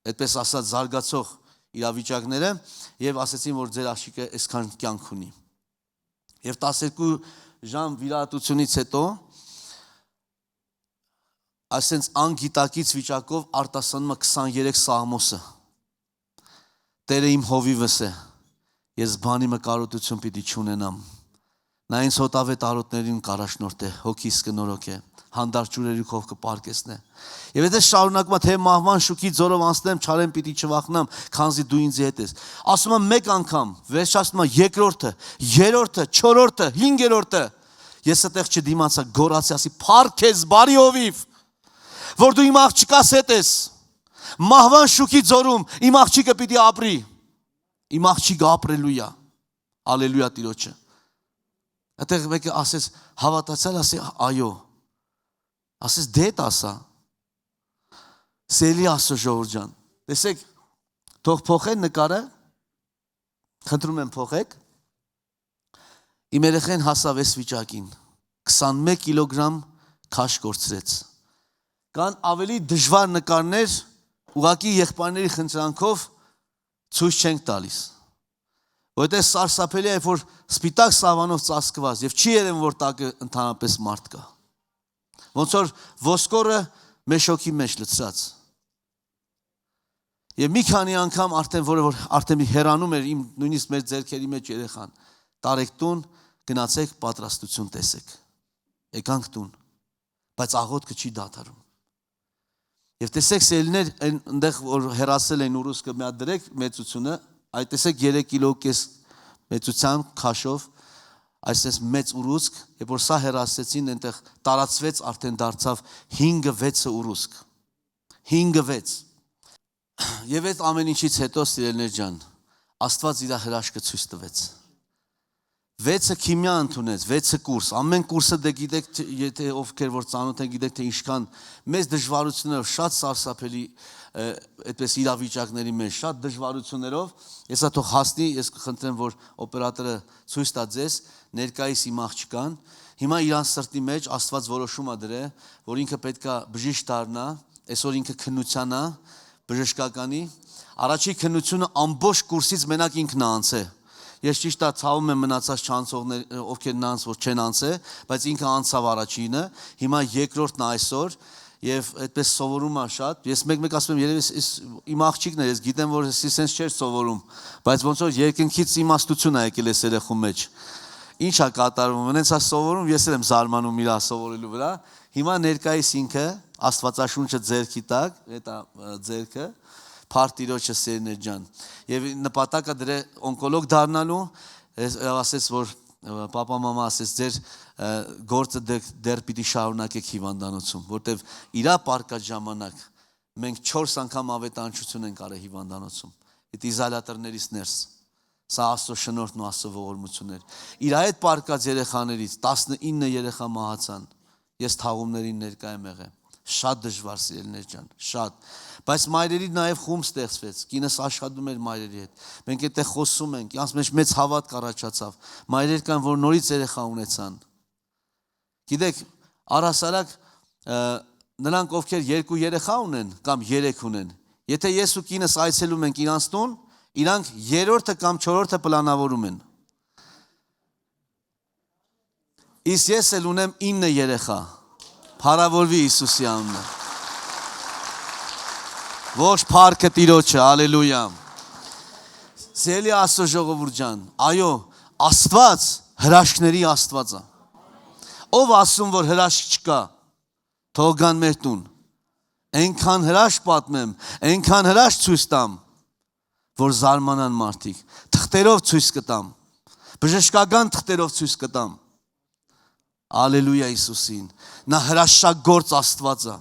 այդպես ասած զարգացող իրավիճակները եւ ասեցին, որ ձեր աղջիկը այսքան կյանք ունի։ Եվ 12 ժամ վիրահատությունից հետո այսենց անգիտակից վիճակով արտասանում է 23 սաղմոսը։ Տերը իմ հովիվս է, ես բանի մկարոտություն պիտի չունենամ։ Նա ինձ հոտավետ արոտներին կարաշնորդ է, հոգիս կնորոք է, հանդարտ ջուրերի քով կպարկեսնե։ Եվ եթե շարունակում է, թե մահվան շուքի ձորով անցնեմ, չարեմ պիտի չվախնամ, քանզի դու ինձ հետ ես։ Ասում եմ մեկ անգամ, վերջացնում է երկրորդը, երրորդը, չորրորդը, հինգերորդը։ Ես այդտեղ չդիմացա, գոռացի, ասի, փառք ես բարի հովիվ, որ դու իմ աղջկաս հետ ես։ Մահվան շուքի ձորում իմ աղջիկը պիտի ապրի։ Իմ աղջիկը ապրելույա։ Ալելույա Տիրոջը։ Այդտեղ մեկը ասեց, հավատացյալ ասի, այո։ Ասես դետ ասա։ Սելի Աստծո ժողովուրդ ջան։ Տեսեք, թող փոխեն նկարը։ Խնդրում եմ փոխեք։ Իմ երեխեն հասավ այս վիճակին։ 21 կիլոգրամ քաշ կորցրեց։ Կան ավելի դժվար նկարներ, ուղղակի եղբայրների խնդրանքով ցույց չենք տալիս։ Որտեղ սարսափելի է, որ սպիտակ սավանով ծածկված եւ չի երևում, որ տակը ընդհանրապես մարդ կա։ Ոնց որ ոսկորը մեր շոքի մեջ լցրած։ Եվ մի քանի անգամ արդեն որ արդեն հեռանում էր իմ նույնիսկ մեր ձեռքերի մեջ երեխան։ Տարեք տուն, գնացեք պատրաստություն տեսեք։ Եկանք տուն, բայց աղոթքը չի դադարում։ Եվ տեսեք սելներ այնտեղ որ հեռացել են ուռուսկը մի հատ դրեք մեծությունը, այդ տեսեք 3 կիլո կես մեծությամբ քաշով, այսպես մեծ ուռուսկ, երբ որ սա հեռացեցին, այնտեղ տարածվեց, արդեն դարձավ 5-6 ուռուսկ։ 5-6։ Եվ այդ ամեն ինչից հետո սիրելիներ ջան, Աստված իր հրաշքը ցույց տվեց։ 6 քիմիա ընդունեց, 6 կուրս, ամեն կուրսը դե գիտեք, եթե ովքեր որ ծանոթ են, գիտեք թե ինչքան մեծ դժվարություններով, շատ սարսափելի այդպես իրավիճակների մեջ, շատ դժվարություններով, եսա թող հասնի, ես կխնդրեմ, որ օպերատորը ցույց տա ձեզ, ներկայիս իմ աղջկան, հիմա իրան սրտի մեջ Աստված որոշում է դրել, որ ինքը պետքա բժիշկ դառնա, այսօր ինքը քննության է, բժշկականի, առաջի քննությունը ամբողջ կուրսից մենակ ինքն է անցել։ Ես ճիշտ է ցավում եմ մնացած չանցողներ, ովքեր նրանց որ չեն անցել, բայց ինքը անցավ առաջինը, հիմա երկրորդն է այսօր եւ այդպես սովորում է շատ։ Ես մեկ-մեկ ասում եմ, երևի իմ աղջիկն է, ես գիտեմ որ սենց չէր սովորում, բայց ոնց որ երկնքից իմաստություն է եկել այս երեխու մեջ։ Ինչ է կատարվում, նենց է սովորում, ես էլ եմ զարմանում իր սովորելու վրա։ Հիմա ներկայիս ինքը Աստվածաշունչը ձեռքի տակ, այդ ձեռքը Փառք Տիրոջը սերներ ջան։ Եվ նպատակը դրա օնկոլոգ դառնալու, ասեց որ պապա մամա ասեց ձեր գործը դեռ պիտի շարունակեք հիվանդանոցում, որտեվ իրա պարկած ժամանակ մենք 4 անգամ ավետարանչություն ենք արել հիվանդանոցում։ Այդ իզոլատորներից ներս։ Սա Աստծո շնորհն ու Աստծո ողորմությունն էր։ Իրա այդ պարկած երեխաներից 19 երեխա մահացան։ Ես թաղումներին ներկա եմ եղել։ Շատ դժվար սիրելիներ ջան, շատ։ Բայց մայրերի նաև խումբ ստեղծվեց։ Կինս աշխատում էր մայրերի հետ։ Մենք այդտեղ խոսում ենք, իրանց մեջ մեծ հավատք առաջացավ։ Մայրեր կան, որ նորից երեխա ունեցան։ Գիտեք, առհասարակ նրանք ովքեր 2 երեխա ունեն կամ 3 ունեն, եթե ես ու կինս այցելում ենք իրանց տուն, իրանք 3-րդը կամ 4-րդը պլանավորում են։ Իսկ ես էլ ունեմ 9 երեխա։ Փառավորվի Հիսուսի անունը։ Ոչ փառքը Տիրոջը, հալելույա։ Սիրելի Աստծո ժողովուրդ ջան, այո, Աստված հրաշքների Աստված է։ Ով ասում որ հրաշք չկա, թող գան մեր տուն։ Այնքան հրաշք պատմեմ, այնքան հրաշք ցույց տամ, որ զարմանան մարդիկ։ Թղթերով ցույց կտամ։ Բժշկական թղթերով ցույց կտամ։ Ալելույա Հիսուսին։ Նա հրաշագործ Աստված է։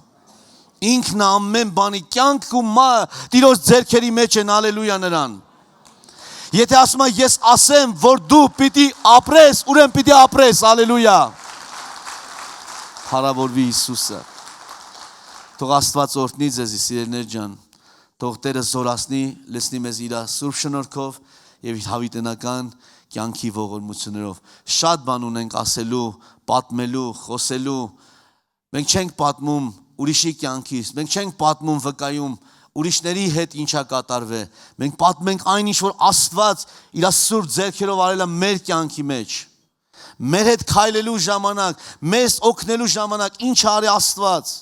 Ինքն ամեն բանի կյանք ու Տիրոջ ձեռքերի մեջ են, ալելույա նրան։ Եթե ասում եմ ես ասեմ, որ դու պիտի ապրես, ուրեմն պիտի ապրես, ալելույա։ Փառավորվի Հիսուսը։ Թող Աստված օրհնի ձեզ, սիրելիներ ջան։ Թող Տերը զորացնի, լցնի մեզ իր սուրբ շնորհքով եւ հավիտենական կյանքի ողորմություններով։ Շատ բան ունենք ասելու, պատմելու, խոսելու։ Մենք չենք պատմում ուրիշի կյանքից, մենք չենք պատմում վկայում ուրիշների հետ ինչա կատարվել։ Մենք պատմենք այն ինչ որ Աստված իր սուրբ ձեռքերով արել է մեր կյանքի մեջ։ Մեր հետ քայլելու ժամանակ, մեզ օգնելու ժամանակ ինչ արի Աստված։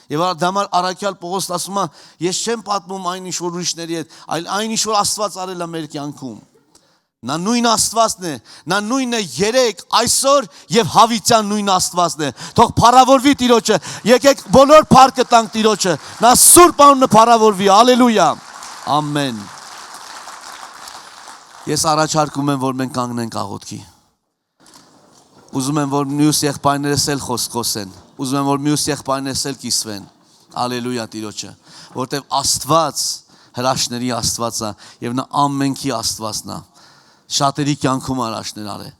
Եվ դամար Արաքյալ Պողոսն ասում է, ես չեմ պատմում այն ինչ որ ուրիշների հետ, այլ այն ինչ որ Աստված արել է մեր կյանքում։ Նա նույն Աստվածն է, նա նույնն է երեք, այսօր եւ հավիտյան նույն Աստվածն է։ Թող փառավորվի Տիրոջը, եկեք բոլոր փառքը տանք Տիրոջը, նա Սուրբ անունը փառավորվի, հալելույա, ամեն։ Ես առաջարկում եմ, որ մենք կանգնենք աղոթքի։ Ուզում եմ, որ մյուս եղբայրներս էլ խոսեն, ուզում եմ, որ մյուս եղբայրներս էլ կիսվեն, հալելույա Տիրոջը, որտեղ Աստված հրաշքների Աստված է եւ նա ամենքի Աստվածն է։ Շատերի կյանքում հրաշքներ արել։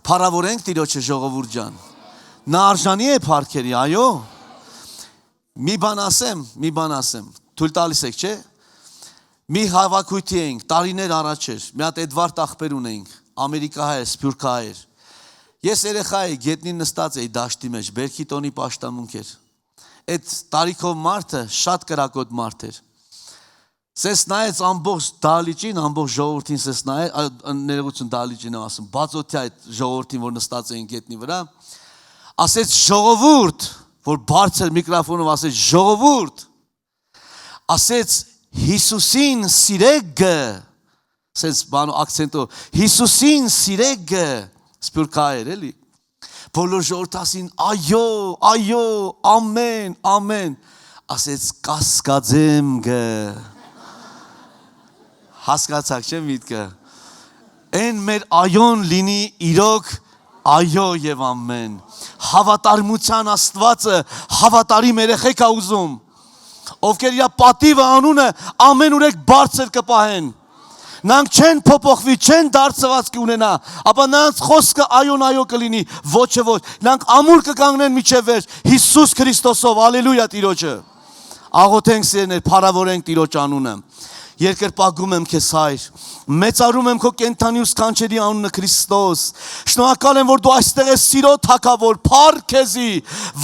Փառավորենք Տիրոջը ժողովուրդ ջան։ Նա արժանի է փառքերի, այո։ Մի բան ասեմ, թույլ տալիս եք, չէ՞։ Մի հավաքույթի էինք, տարիներ առաջ էր, մի հատ Էդվարդ ախպեր ունեինք, ամերիկահայեր, սփյուռքահայեր։ Ես երեխա էի, գետնին նստած էի դաշտի մեջ, բերքի տոնի պաշտամունք էր։ Այդ տարիքով մարդը շատ կրակոտ մարդ էր։ Սես նայեց ամբողջ դահլիճին, ամբողջ ժողովրդին սես նայեց, ներողություն դահլիճին եմ ասում, բացօթյա այդ ժողովրդին, որ նստած էին գետնի վրա, ասեց ժողովուրդ, որ բարձր միկրոֆոնով ասեց ժողովուրդ, ասեց Հիսուսին սիրեք, սենց բանո ակցենտով, Հիսուսին սիրեք, սփյուռքահայեր էլի, բոլոր ժողովուրդը ասին այո, ամեն, ասեց կասկածեմ գ, հասկացաք չէ միտքը, են մեր այոն լինի իրոք այո եւ ամեն, հավատարմության Աստվածը հավատարիմ երեխեք է ուզում, ովքեր իր պատիվը անունը ամեն ուրեք բարձր կպահեն, նրանք չեն փոփոխվի, չեն դարձվածքի ունենա, ապա նրանց խոսքը այո կլինի, ոչը ոչ, նրանք ամուր կկանգնեն միջև վերջ, Հիսուս Քրիստոսով, հալելույա Տիրոջը, աղոթենք սիրելիներ, փառավորենք Տիրոջ անունը, երկրպագում եմ քեզ հայր, մեծարում եմ քո կենթանի ու սքանչելի անունը Քրիստոս, շնորհակալ եմ, որ դու այստեղ ես սիրո թագավոր, փառք քեզի,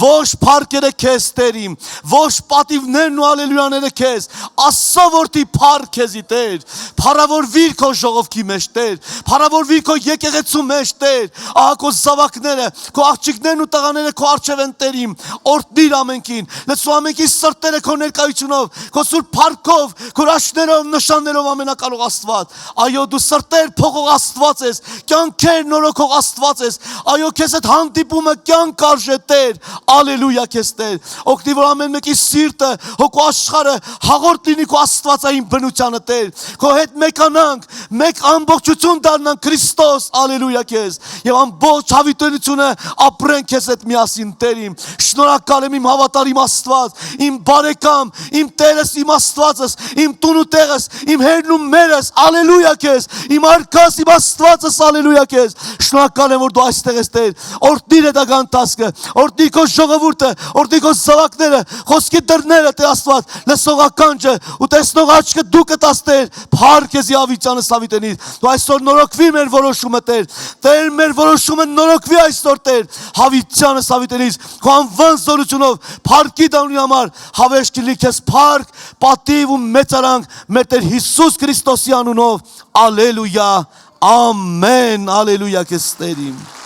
ոչ փառքերը քեզ Տերիմ, ոչ պատիվներն ու հալելույաները քեզ, Աստծո որդի փառք քեզի Տեր, փառավորվիր քո ժողովքի մեջ Տեր, փառավորվիր քո եկեղեցու մեջ Տեր, ահա քո զավակները, քո աղջիկներն ու տղաները քո առջև են Տերիմ, օրհնիր ամենքին, լցու ամենքի սրտերը քո ներկայությունով, քո սուրբ փառքով, քո հրաշքներով, նշաններով ամենակարող Աստված, այո դու սրտեր փոխող Աստված ես, կյանքեր նորոգող Աստված ես, այո քեզ այդ հանդիպումը կյանք արժե Տեր, ալելույա քեզ Տեր, օգնի որ ամեն մեկի սիրտը, հոգու աշխարհը հաղորդ լինի քո Աստվածային բնությանը Տեր, քո հետ մեկանանք, մեկ ամբողջություն դառնանք Քրիստոս, ալելույա քեզ, եւ ամբողջ հավիտենությունը ապրենք քեզ հետ միասին Տերիմ, շնորհակալ եմ իմ հավատարիմ Աստված, իմ բարեկամ, իմ Տերս, իմ Աստվածս, իմ տունու տեղս, իմ հերն ու մերս, ալելույա քեզ, իմ արքաս, իմ Աստվածս, ալելույա քեզ, շնորհակալ եմ որ դու այստեղ ես Տեր, օրհնիր այդ ագանտասկը, օրհնիր քո ժողովուրդը, օրհնիր քո զավակները, խոսքի դռները Տեր Աստված, լսող ականջը ու տեսնող աչքը դու կտաս Տեր, փառք քեզի ավիճանը սավիտենիր, դու այսօր նորոգվի մեր որոշումը Տեր, Տեր մեր որոշումը նորոգվի այսօր Տեր, հավիճանը սավիտենիր, քո անվան զորությունով, փառքի դանունի համար, հավերժ կլինի քեզ փառք, պատիվ ու մեծարանք մեր Տեր Հիսուս Քրիստոսի անունով, ալելույա, ամեն, ալելույա քեզ Տերիմ։